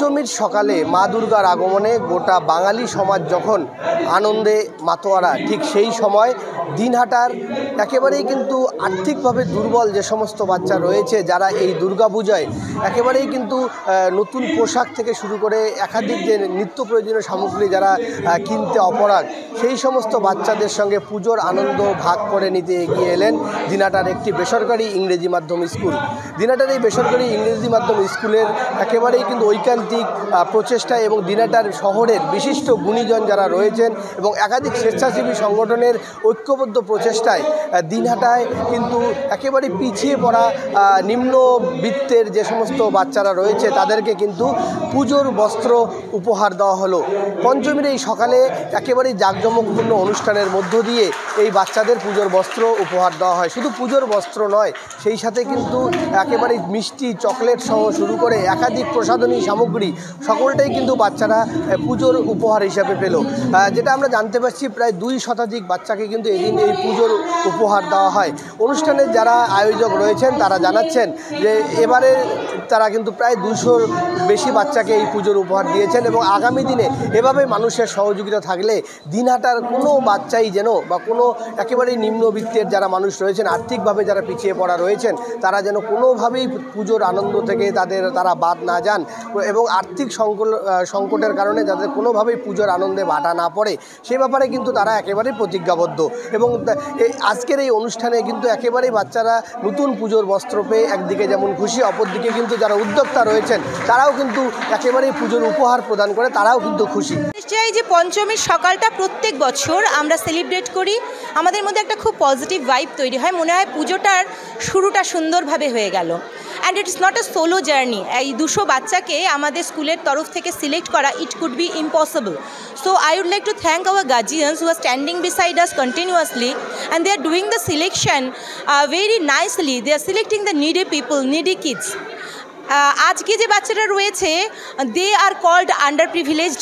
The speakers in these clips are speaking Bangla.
পঞ্চমীর সকালে মা দুর্গার আগমনে গোটা বাঙালি সমাজ যখন আনন্দে মাতোয়ারা, ঠিক সেই সময় দিনহাটার একেবারেই কিন্তু আর্থিকভাবে দুর্বল যে সমস্ত বাচ্চা রয়েছে, যারা এই দুর্গাপূজায় একেবারেই কিন্তু নতুন পোশাক থেকে শুরু করে একাধিক যে নিত্য প্রয়োজনীয় সামগ্রী যারা কিনতে অপরাগ, সেই সমস্ত বাচ্চাদের সঙ্গে পুজোর আনন্দ ভাগ করে নিতে এগিয়ে এলেন দিনহাটার একটি বেসরকারি ইংরেজি মাধ্যম স্কুল। দিনহাটার এই বেসরকারি ইংরেজি মাধ্যম স্কুলের একেবারেই কিন্তু ঐকান্তিক প্রচেষ্টা এবং দিনহাটার শহরের বিশিষ্ট গুণীজন যারা রয়েছেন এবং একাধিক স্বেচ্ছাসেবী সংগঠনের ঐক্যবদ্ধ প্রচেষ্টায় দিনহাটায় কিন্তু একেবারে পিছিয়ে পড়া নিম্নবিত্তের যে সমস্ত বাচ্চারা রয়েছে তাদেরকে কিন্তু পুজোর বস্ত্র উপহার দেওয়া হলো। পঞ্চমীর এই সকালে একেবারেই জাঁকজমকপূর্ণ অনুষ্ঠানের মধ্য দিয়ে এই বাচ্চাদের পুজোর বস্ত্র উপহার দেওয়া হয়। শুধু পুজোর বস্ত্র নয়, সেই সাথে কিন্তু একেবারেই মিষ্টি, চকলেট সহ শুরু করে একাধিক প্রসাধনী সামগ্রী সকলটাই কিন্তু বাচ্চারা পুজোর উপহার হিসাবে পেল। যেটা আমরা জানতে পারছি, প্রায় 2 শতাধিক বাচ্চাকে কিন্তু এদিন এই পুজোর উপহার দেওয়া হয়। অনুষ্ঠানের যারা আয়োজক রয়েছেন তারা জানাচ্ছেন যে এবারে তারা কিন্তু প্রায় 200-র বেশি বাচ্চাকে এই পুজোর উপহার দিয়েছেন এবং আগামী দিনে এভাবে মানুষের সহযোগিতা থাকলে দিনহাটার কোনো বাচ্চাই যেন বা কোনো একেবারেই নিম্নবিত্তের যারা মানুষ রয়েছেন, আর্থিকভাবে যারা পিছিয়ে পড়া রয়েছেন, তারা যেন কোনোভাবেই পুজোর আনন্দ থেকে তারা বাদ না যান এবং আর্থিক সংকটের কারণে যাদের কোনোভাবেই পুজোর আনন্দে বাধা না পড়ে, সে ব্যাপারে কিন্তু তারা একেবারেই প্রতিজ্ঞাবদ্ধ। এবং আজকের এই অনুষ্ঠানে কিন্তু একেবারেই বাচ্চারা নতুন পুজোর বস্ত্র পেয়ে একদিকে যেমন খুশি, অপরদিকে কিন্তু যারা উদ্যোক্তা রয়েছেন তারাও কিন্তু একেবারেই পুজোর উপহার প্রদান করে তারাও কিন্তু খুশি। নিশ্চয়ই যে পঞ্চমীর সকালটা প্রত্যেক বছর আমরা সেলিব্রেট করি, আমাদের মধ্যে একটা খুব পজিটিভ ভাইব তৈরি হয়, মনে হয় পুজোটার শুরুটা সুন্দরভাবে হয়ে গেল। And it's not a solo journey. এই 200 বাচ্চাকে আমাদের স্কুলের তরফ থেকে সিলেক্ট করা, it could be impossible. So I would like to thank our guardians who are standing beside us continuously, and they are doing the selection very nicely. They are selecting the needy people, needy kids. আজকে যে বাচ্চারা রয়েছে, they are called underprivileged.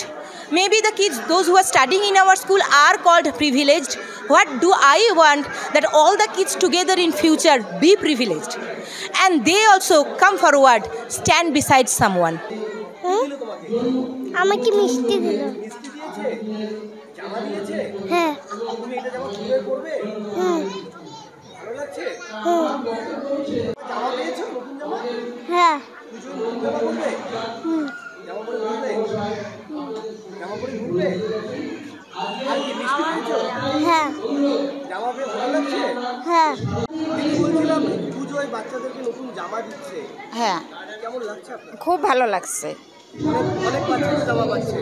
Maybe the kids, those who are studying in our school, are called privileged. What do I want? That all the kids together in future be privileged, and they also come forward, stand beside someone. আমাকে মিষ্টি দিল। জামা দিয়েছে? হ্যাঁ। তুমি এটা জামা খুলে পরবে? ভালো লাগছে? জামা পেয়েছো, নতুন জামা? হ্যাঁ। নতুন জামা পরবে? জামা পরে ঘুরবে? জামা পরে ঘুরবে? আর কি মিষ্টি পেয়েছো? হ্যাঁ। জামা পেয়ে ভালো লাগছে? হ্যাঁ। বলছিলাম পুজোয় বাচ্চাদেরকে নতুন জামা দিচ্ছে। হ্যাঁ, কেমন লাগছে আপনার? খুব ভালো লাগছে। অনেক বাচ্চা জামা পাচ্ছে।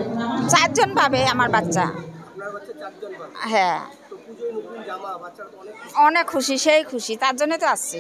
4 জন পাবে আমার বাচ্চা। আপনার বাচ্চা 4 জন পাবে? হ্যাঁ, তো পুজোয় নতুন জামা বাচ্চারা তো অনেক অনেক খুশি, সেই খুশি, তার জন্য তো আসছি।